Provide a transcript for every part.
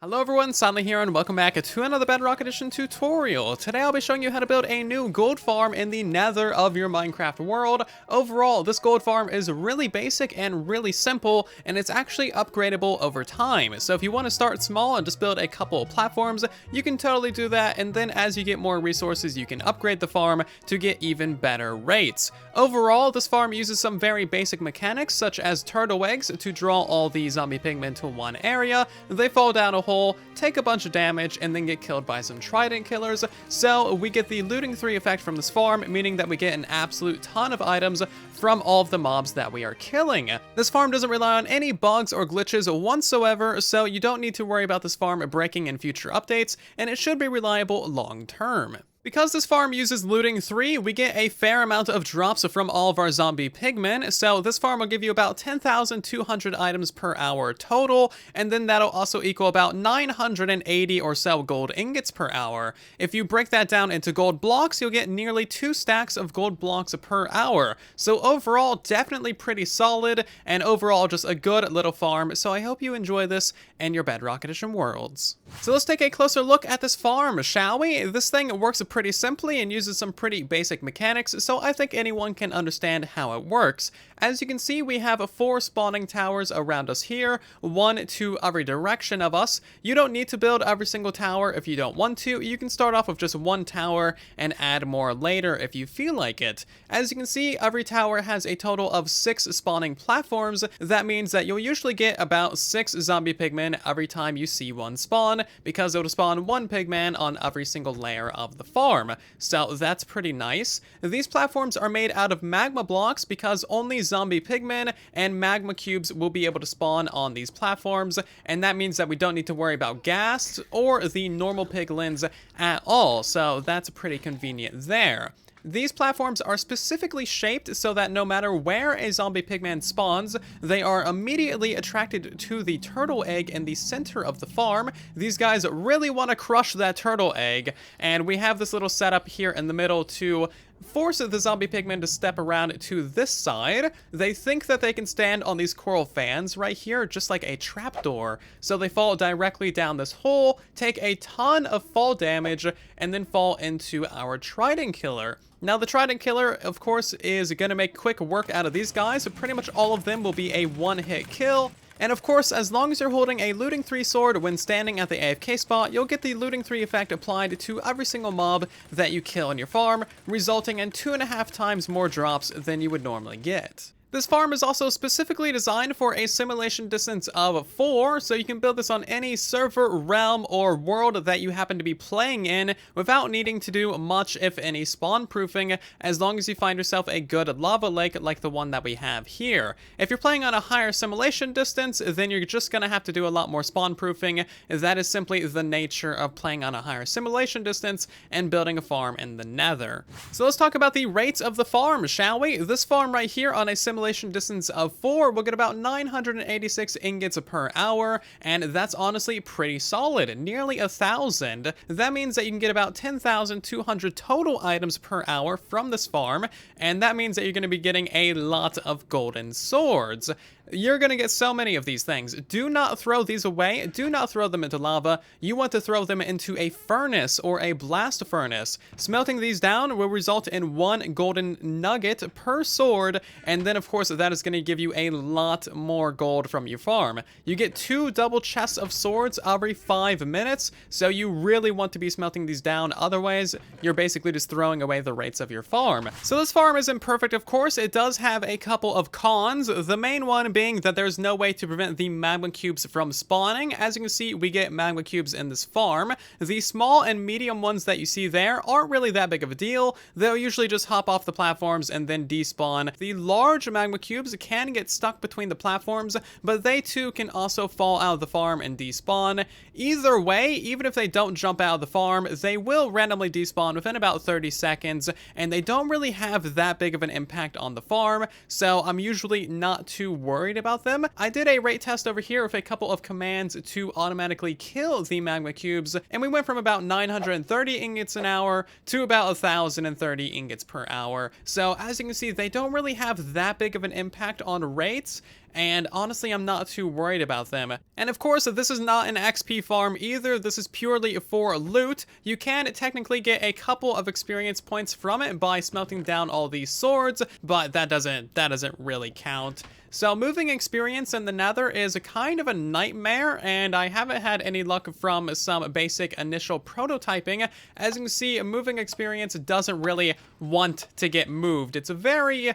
Hello everyone, Stanley here and welcome back to another Bedrock Edition tutorial. Today I'll be showing you how to build a new gold farm in the nether of your Minecraft world. Overall, this gold farm is really basic and really simple, and it's actually upgradable over time. So if you want to start small and just build a couple of platforms, you can totally do that, and then as you get more resources, you can upgrade the farm to get even better rates. Overall, this farm uses some very basic mechanics, such as turtle eggs, to draw all the zombie pigmen to one area. They fall down a hole, take a bunch of damage, and then get killed by some Trident killers. So we get the looting 3 effect from this farm, meaning that we get an absolute ton of items from all of the mobs that we are killing. This farm doesn't rely on any bugs or glitches whatsoever, so you don't need to worry about this farm breaking in future updates, and it should be reliable long term. Because this farm uses looting 3, we get a fair amount of drops from all of our zombie pigmen, so this farm will give you about 10,200 items per hour total, and then that'll also equal about 980 or so gold ingots per hour. If you break that down into gold blocks, you'll get nearly 2 stacks of gold blocks per hour. So overall, definitely pretty solid, and overall just a good little farm, so I hope you enjoy this and your Bedrock Edition worlds. So let's take a closer look at this farm, shall we? This thing works pretty simply and uses some pretty basic mechanics, so I think anyone can understand how it works. As you can see, we have 4 spawning towers around us here, 1 to every direction of us. You don't need to build every single tower if you don't want to. You can start off with just 1 tower and add more later if you feel like it. As you can see, every tower has a total of 6 spawning platforms. That means that you'll usually get about 6 zombie pigmen every time you see one spawn, because it'll spawn 1 pigman on every single layer of the farm. So that's pretty nice. These platforms are made out of magma blocks because only zombie pigmen and magma cubes will be able to spawn on these platforms, and that means that we don't need to worry about ghast or the normal piglins at all, so that's pretty convenient there. These platforms are specifically shaped so that no matter where a zombie pigman spawns, they are immediately attracted to the turtle egg in the center of the farm. These guys really want to crush that turtle egg, and we have this little setup here in the middle to force the zombie pigmen to step around to this side. They think that they can stand on these coral fans right here, just like a trapdoor. So they fall directly down this hole, take a ton of fall damage, and then fall into our Trident killer. Now, the Trident killer, of course, is going to make quick work out of these guys. So pretty much all of them will be a one-hit kill. And of course, as long as you're holding a looting 3 sword when standing at the AFK spot, you'll get the looting 3 effect applied to every single mob that you kill on your farm, resulting in 2.5 times more drops than you would normally get. This farm is also specifically designed for a simulation distance of 4, so you can build this on any server, realm, or world that you happen to be playing in without needing to do much, if any, spawn proofing, as long as you find yourself a good lava lake like the one that we have here. If you're playing on a higher simulation distance, then you're just going to have to do a lot more spawn proofing. That is simply the nature of playing on a higher simulation distance and building a farm in the nether. So let's talk about the rates of the farm, shall we? This farm right here on a simulation distance of 4 will get about 986 ingots per hour, and that's honestly pretty solid, nearly 1,000. That means that you can get about 10,200 total items per hour from this farm, and that means that you're going to be getting a lot of golden swords. You're going to get so many of these things. Do not throw these away. Do not throw them into lava. You want to throw them into a furnace or a blast furnace. Smelting these down will result in 1 golden nugget per sword, and then of course that is going to give you a lot more gold from your farm. You get 2 double chests of swords every 5 minutes, so you really want to be smelting these down. Otherwise, you're basically just throwing away the rates of your farm. So this farm isn't perfect, of course. It does have a couple of cons. The main one being that there's no way to prevent the magma cubes from spawning. As you can see, we get magma cubes in this farm. The small and medium ones that you see there aren't really that big of a deal. They'll usually just hop off the platforms and then despawn. The large magma cubes can get stuck between the platforms, but they too can also fall out of the farm and despawn. Either way, even if they don't jump out of the farm, they will randomly despawn within about 30 seconds, and they don't really have that big of an impact on the farm, so I'm usually not too worried about them. I did a rate test over here with a couple of commands to automatically kill the magma cubes, and we went from about 930 ingots an hour to about 1,030 ingots per hour. So as you can see, they don't really have that big big of an impact on rates, and honestly, I'm not too worried about them. And of course, this is not an XP farm either. This is purely for loot. You can technically get a couple of experience points from it by smelting down all these swords, but that doesn't really count. So moving experience in the Nether is kind of a nightmare, and I haven't had any luck from some basic initial prototyping. As you can see, moving experience doesn't really want to get moved. It's a very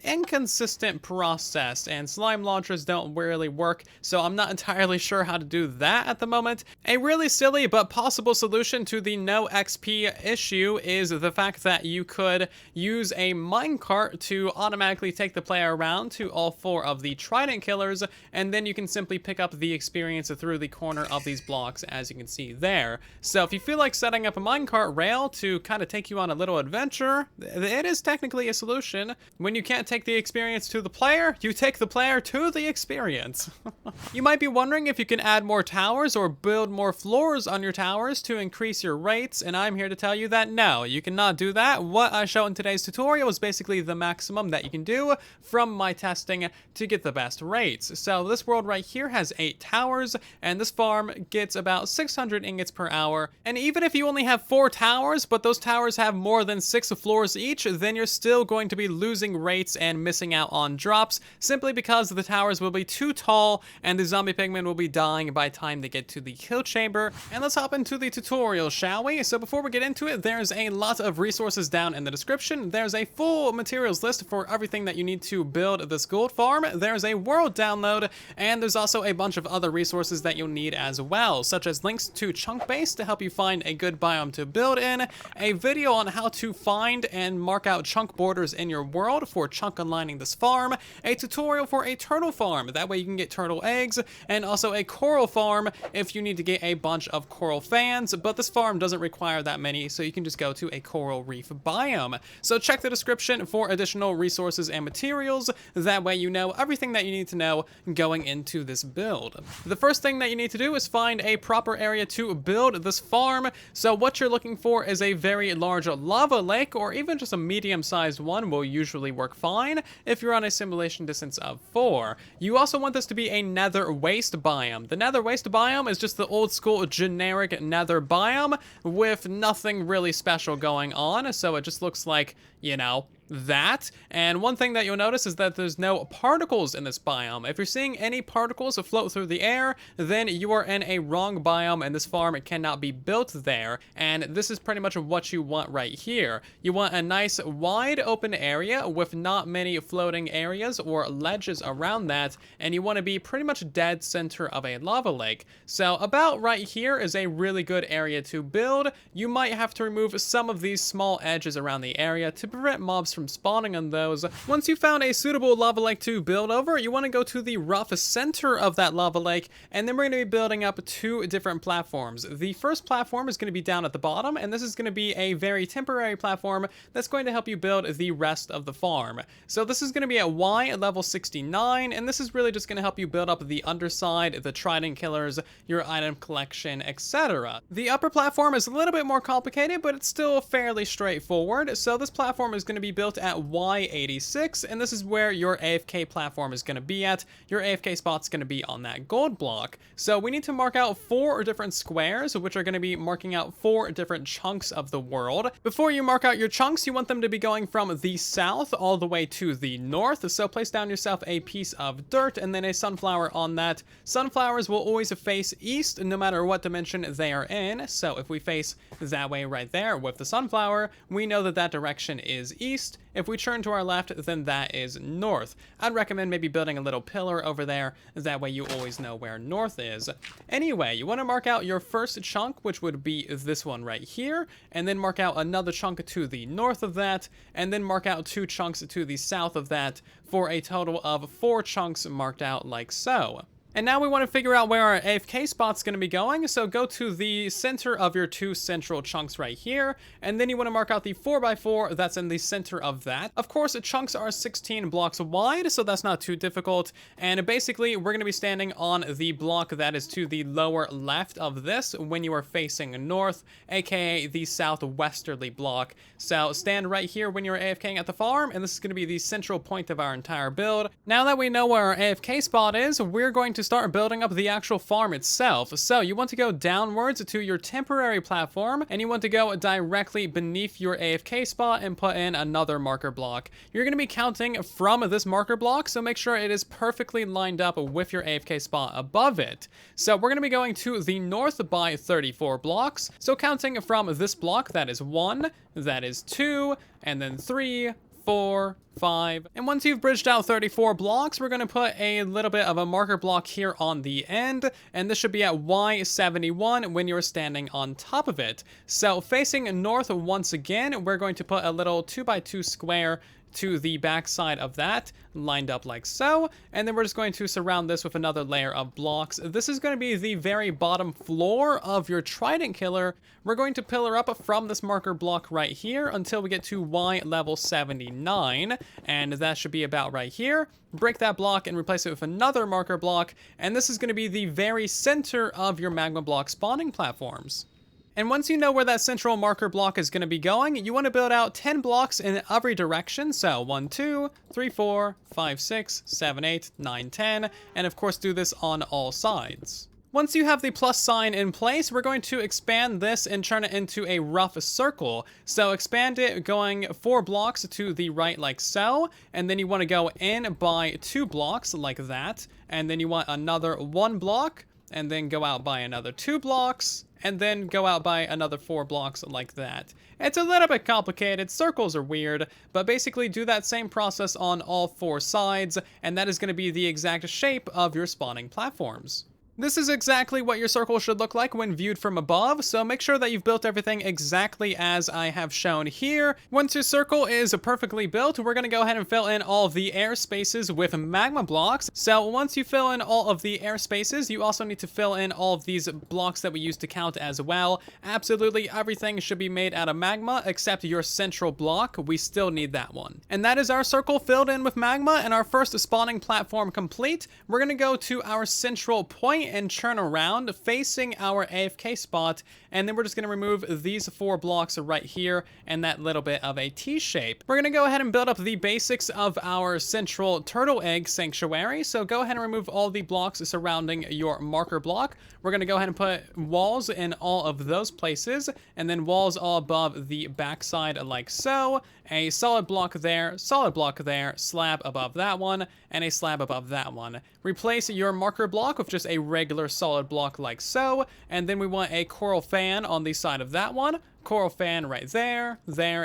inconsistent process, and slime launchers don't really work, so I'm not entirely sure how to do that at the moment. A really silly but possible solution to the no XP issue is the fact that you could use a minecart to automatically take the player around to all 4 of the Trident killers, and then you can simply pick up the experience through the corner of these blocks, as you can see there. So if you feel like setting up a minecart rail to kind of take you on a little adventure, it is technically a solution. When you can't take the experience to the player, you take the player to the experience. You might be wondering if you can add more towers or build more floors on your towers to increase your rates, and I'm here to tell you that no, you cannot do that. What I show in today's tutorial is basically the maximum that you can do from my testing to get the best rates. So this world right here has 8 towers, and this farm gets about 600 ingots per hour. And even if you only have 4 towers, but those towers have more than 6 floors each, then you're still going to be losing rates and missing out on drops simply because the towers will be too tall and the zombie pigmen will be dying by the time they get to the kill chamber. And let's hop into the tutorial, shall we? So before we get into it, there's a lot of resources down in the description. There's a full materials list for everything that you need to build this gold farm. There's a world download, and there's also a bunch of other resources that you'll need as well, such as links to chunk base to help you find a good biome to build in, a video on how to find and mark out chunk borders in your world for chunk aligning this farm, a tutorial for a turtle farm, that way you can get turtle eggs, and also a coral farm if you need to get a bunch of coral fans, but this farm doesn't require that many, so you can just go to a coral reef biome. So check the description for additional resources and materials, that way you know everything that you need to know going into this build. The first thing that you need to do is find a proper area to build this farm. So what you're looking for is a very large lava lake, or even just a medium-sized one will usually work fine if you're on a simulation distance of 4. You also want this to be a nether waste biome. The nether waste biome is just the old school generic nether biome with nothing really special going on, so it just looks like, you know, that. And one thing that you'll notice is that there's no particles in this biome. If you're seeing any particles float through the air, then you are in a wrong biome and this farm cannot be built there. And this is pretty much what you want right here. You want a nice wide open area with not many floating areas or ledges around that, and you want to be pretty much dead center of a lava lake. So about right here is a really good area to build. You might have to remove some of these small edges around the area to prevent mobs from spawning on those. Once you found a suitable lava lake to build over, you want to go to the rough center of that lava lake, and then we're going to be building up 2 different platforms. The first platform is going to be down at the bottom, and this is going to be a very temporary platform that's going to help you build the rest of the farm. So this is going to be at Y level 69, and this is really just going to help you build up the underside, the Trident killers, your item collection, etc. The upper platform is a little bit more complicated, but it's still fairly straightforward. So this platform is going to be built at Y86, and this is where your AFK platform is going to be at. Your AFK spot's going to be on that gold block. So we need to mark out 4 different squares, which are going to be marking out 4 different chunks of the world. Before you mark out your chunks, you want them to be going from the south all the way to the north. So place down yourself a piece of dirt and then a sunflower on that. Sunflowers will always face east no matter what dimension they are in. So if we face that way right there with the sunflower, we know that that direction is east. If we turn to our left, then that is north. I'd recommend maybe building a little pillar over there, that way you always know where north is. Anyway, you want to mark out your first chunk, which would be this one right here, and then mark out another chunk to the north of that, and then mark out 2 chunks to the south of that, for a total of 4 chunks marked out like so. And now we want to figure out where our AFK spot's going to be going, so go to the center of your 2 central chunks right here, and then you want to mark out the 4x4 that's in the center of that. Of course, the chunks are 16 blocks wide, so that's not too difficult, and basically we're going to be standing on the block that is to the lower left of this when you are facing north, aka the southwesterly block. So stand right here when you're AFKing at the farm, and this is going to be the central point of our entire build. Now that we know where our AFK spot is, we're going to start building up the actual farm itself. So you want to go downwards to your temporary platform, and you want to go directly beneath your AFK spot and put in another marker block. You're going to be counting from this marker block, so make sure it is perfectly lined up with your AFK spot above it. So we're going to be going to the north by 34 blocks. So counting from this block, that is 1, that is 2, and then 3, 4, 5. And once you've bridged out 34 blocks, we're going to put a little bit of a marker block here on the end, and this should be at Y71 when you're standing on top of it. So facing north once again, we're going to put a little 2x2 square to the back side of that, lined up like so, and then we're just going to surround this with another layer of blocks. This is going to be the very bottom floor of your Trident killer. We're going to pillar up from this marker block right here until we get to Y level 79, and that should be about right here. Break that block and replace it with another marker block, and this is going to be the very center of your magma block spawning platforms. And once you know where that central marker block is going to be going, you want to build out 10 blocks in every direction. So 1, 2, 3, 4, 5, 6, 7, 8, 9, 10, and of course do this on all sides. Once you have the plus sign in place, we're going to expand this and turn it into a rough circle. So expand it going 4 blocks to the right like so, and then you want to go in by 2 blocks like that, and then you want another 1 block, and then go out by another 2 blocks, and then go out by another 4 blocks like that. It's a little bit complicated, circles are weird, but basically do that same process on all 4 sides, and that is going to be the exact shape of your spawning platforms. This is exactly what your circle should look like when viewed from above, so make sure that you've built everything exactly as I have shown here. Once your circle is perfectly built, we're going to go ahead and fill in all of the air spaces with magma blocks. So once you fill in all of the air spaces, you also need to fill in all of these blocks that we used to count as well. Absolutely everything should be made out of magma except your central block. We still need that one. And that is our circle filled in with magma and our first spawning platform complete. We're going to go to our central point and turn around facing our AFK spot, and then we're just going to remove these 4 blocks right here and that little bit of a T shape. We're going to go ahead and build up the basics of our central turtle egg sanctuary, so go ahead and remove all the blocks surrounding your marker block. We're going to go ahead and put walls in all of those places, and then walls all above the backside like so. A solid block there, slab above that one, and a slab above that one. Replace your marker block with just a regular solid block like so, and then we want a coral fan on the side of that one. Coral fan right there,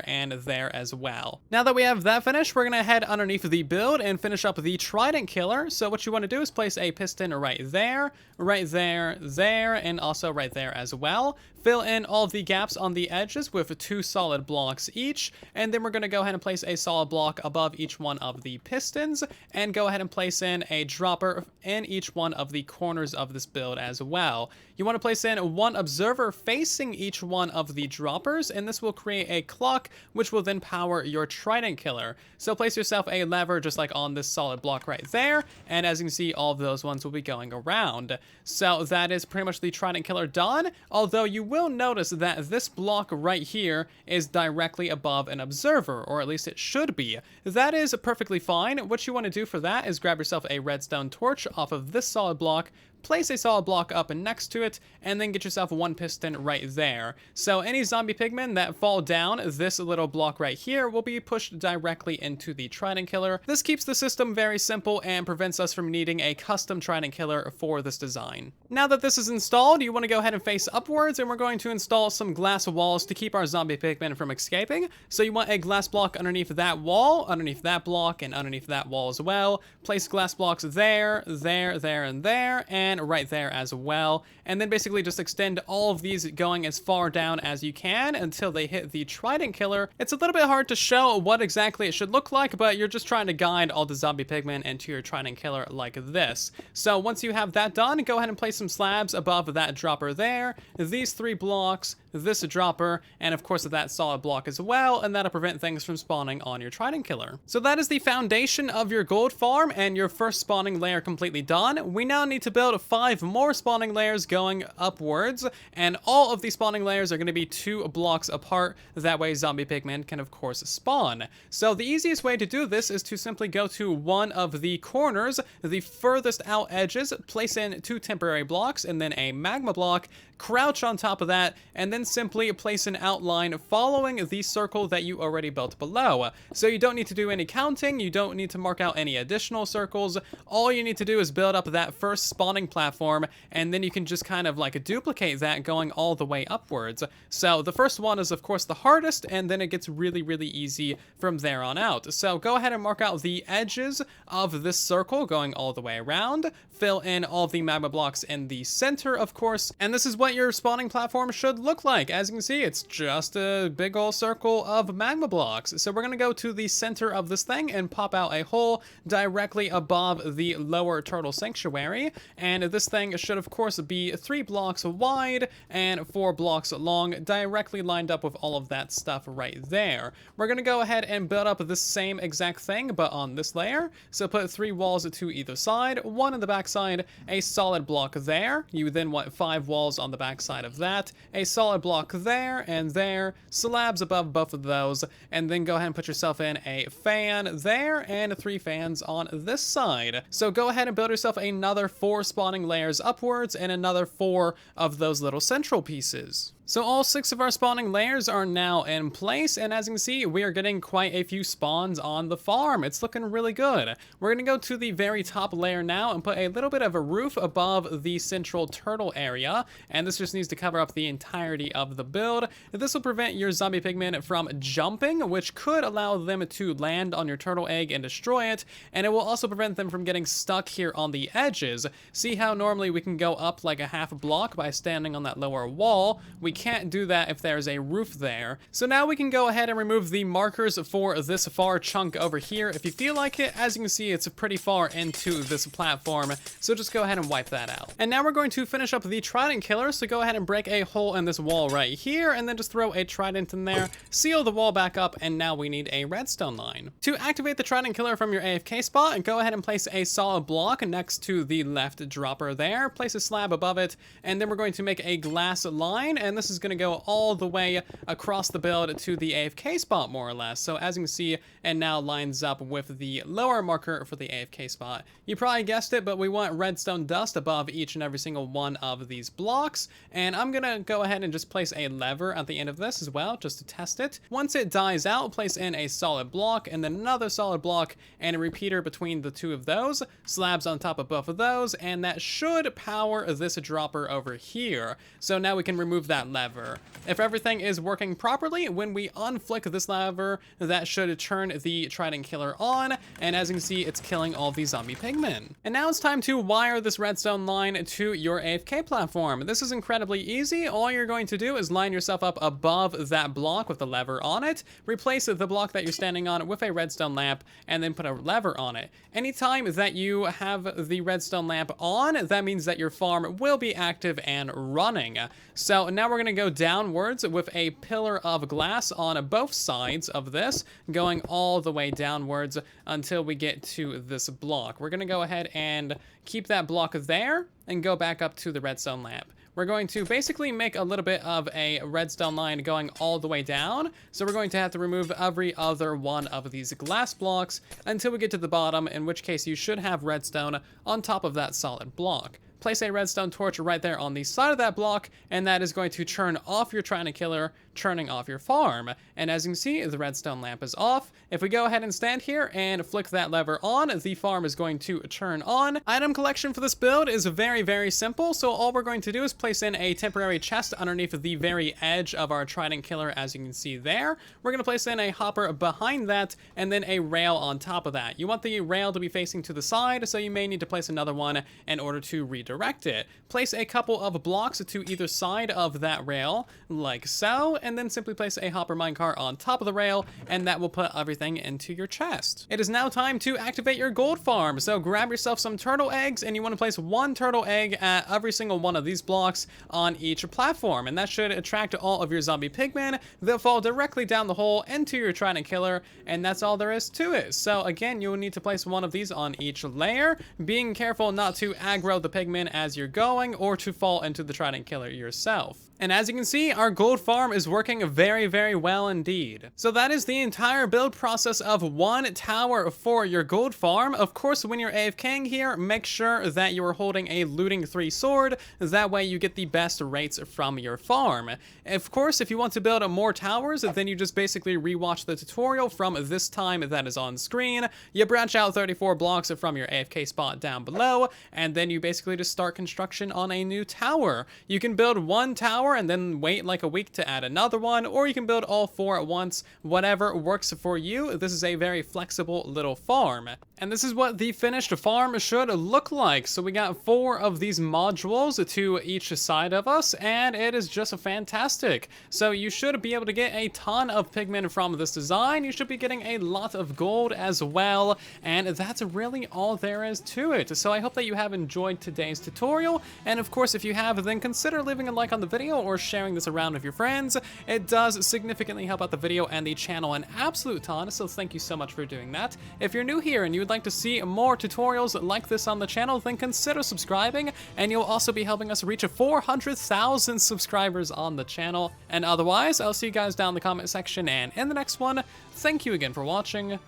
and there as well. Now that we have that finished, we're going to head underneath the build and finish up the Trident killer. So what you want to do is place a piston right there, and also right there as well. Fill in all of the gaps on the edges with 2 solid blocks each, and then we're going to go ahead and place a solid block above each one of the pistons, and go ahead and place in a dropper in each one of the corners of this build as well. You want to place in 1 observer facing each one of the droppers, and this will create a clock which will then power your Trident killer. So place yourself a lever just like on this solid block right there, and as you can see, all of those ones will be going around. So that is pretty much the Trident killer done, although you will notice that this block right here is directly above an observer, or at least it should be. That is perfectly fine. What you want to do for that is grab yourself a redstone torch off of this solid block, place a solid block up and next to it, and then get yourself 1 piston right there. So any zombie pigmen that fall down this little block right here will be pushed directly into the Trident killer. This keeps the system very simple and prevents us from needing a custom Trident killer for this design. Now that this is installed, you want to go ahead and face upwards, and we're going to install some glass walls to keep our zombie pigmen from escaping. So you want a glass block underneath that wall, underneath that block, and underneath that wall as well. Place glass blocks there, and there, and again right there as well. And then basically just extend all of these going as far down as you can until they hit the Trident killer. It's a little bit hard to show what exactly it should look like, but you're just trying to guide all the zombie pigmen into your Trident killer like this. So once you have that done, go ahead and place some slabs above that dropper there, these 3 blocks, this dropper, and of course that solid block as well, and that'll prevent things from spawning on your Trident killer. So that is the foundation of your gold farm and your first spawning layer completely done. We now need to build 5 more spawning layers going upwards, and all of these spawning layers are going to be 2 blocks apart. That way zombie pigmen can of course spawn. So the easiest way to do this is to simply go to one of the corners, the furthest out edges, place in 2 temporary blocks and then a magma block, crouch on top of that, and then simply place an outline following the circle that you already built below. So you don't need to do any counting, you don't need to mark out any additional circles. All you need to do is build up that first spawning platform, and then you can just kind of like duplicate that going all the way upwards. So the first one is of course the hardest, and then it gets really, really easy from there on out. So go ahead and mark out the edges of this circle going all the way around, fill in all the magma blocks in the center of course, and this is what your spawning platform should look like. As you can see, it's just a big old circle of magma blocks. So we're gonna go to the center of this thing and pop out a hole directly above the lower turtle sanctuary, and this thing should of course be 3 blocks wide and 4 blocks long, directly lined up with all of that stuff right there. We're gonna go ahead and build up the same exact thing but on this layer. So put 3 walls to either side, 1 in the back side, a solid block there. You then want 5 walls on the back side of that, a solid block there and there, slabs above both of those, and then go ahead and put yourself in a fan there and 3 fans on this side. So go ahead and build yourself another 4 spawning layers upwards and another 4 of those little central pieces. So all 6 of our spawning layers are now in place, and as you can see, we are getting quite a few spawns on the farm. It's looking really good. We're going to go to the very top layer now and put a little bit of a roof above the central turtle area, and this just needs to cover up the entirety of the build. This will prevent your zombie pigmen from jumping, which could allow them to land on your turtle egg and destroy it, and it will also prevent them from getting stuck here on the edges. See how normally we can go up like a half block by standing on that lower wall? We can't do that if there's a roof there. So now we can go ahead and remove the markers for this far chunk over here if you feel like it. As you can see, it's pretty far into this platform, so just go ahead and wipe that out. And now we're going to finish up the Trident killer, so go ahead and break a hole in this wall right here, and then just throw a Trident in there, seal the wall back up, and now we need a redstone line. To activate the Trident killer from your AFK spot, go ahead and place a solid block next to the left dropper there, place a slab above it, and then we're going to make a glass line, and this is going to go all the way across the build to the AFK spot more or less. So as you can see, it now lines up with the lower marker for the AFK spot. You probably guessed it, but we want redstone dust above each and every single one of these blocks, and I'm gonna go ahead and just place a lever at the end of this as well just to test it. Once it dies out, place in a solid block and then another solid block and a repeater between the 2 of those, slabs on top of both of those, and that should power this dropper over here. So now we can remove that lever. If everything is working properly, when we unflick this lever, that should turn the Trident killer on, and as you can see, it's killing all the zombie pigmen. And now it's time to wire this redstone line to your AFK platform. This is incredibly easy. All you're going to do is line yourself up above that block with the lever on it, replace the block that you're standing on with a redstone lamp, and then put a lever on it. Anytime that you have the redstone lamp on, that means that your farm will be active and running. So now we're going to go downwards with a pillar of glass on both sides of this, going all the way downwards until we get to this block. We're going to go ahead and keep that block there and go back up to the redstone lamp. We're going to basically make a little bit of a redstone line going all the way down. So we're going to have to remove every other one of these glass blocks until we get to the bottom, in which case you should have redstone on top of that solid block. Place a redstone torch right there on the side of that block, and that is going to turn off your Trident killer, turning off your farm. And as you can see, the redstone lamp is off. If we go ahead and stand here and flick that lever on, the farm is going to turn on. Item collection for this build is very, very simple. So all we're going to do is place in a temporary chest underneath the very edge of our Trident killer, as you can see there. We're going to place in a hopper behind that, and then a rail on top of that. You want the rail to be facing to the side, so you may need to place another one in order to redirect it. Place a couple of blocks to either side of that rail, like so, and then simply place a hopper minecart on top of the rail, and that will put everything into your chest. It is now time to activate your gold farm, so grab yourself some turtle eggs, and you want to place one turtle egg at every single one of these blocks on each platform, and that should attract all of your zombie pigmen. They'll fall directly down the hole into your Trident killer, and that's all there is to it. So again, you will need to place one of these on each layer, being careful not to aggro the pigmen as you're going or to fall into the Trident killer yourself. And as you can see, our gold farm is working very, very well indeed. So that is the entire build process of one tower for your gold farm. Of course, when you're AFKing here, make sure that you are holding a looting 3 sword. That way you get the best rates from your farm. Of course, if you want to build more towers, then you just basically rewatch the tutorial from this time that is on screen. You branch out 34 blocks from your AFK spot down below, and then you basically just start construction on a new tower. You can build one tower and then wait like a week to add another one, or you can build all 4 at once, whatever works for you. This is a very flexible little farm. And this is what the finished farm should look like. So we got 4 of these modules to each side of us, and it is just fantastic. So you should be able to get a ton of pigmen from this design. You should be getting a lot of gold as well, and that's really all there is to it. So I hope that you have enjoyed today's tutorial, and of course, if you have, then consider leaving a like on the video or sharing this around with your friends. It does significantly help out the video and the channel an absolute ton, so thank you so much for doing that. If you're new here and you would like to see more tutorials like this on the channel, then consider subscribing, and you'll also be helping us reach 400,000 subscribers on the channel. And otherwise, I'll see you guys down in the comment section and in the next one. Thank you again for watching,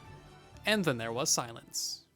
and then there was silence.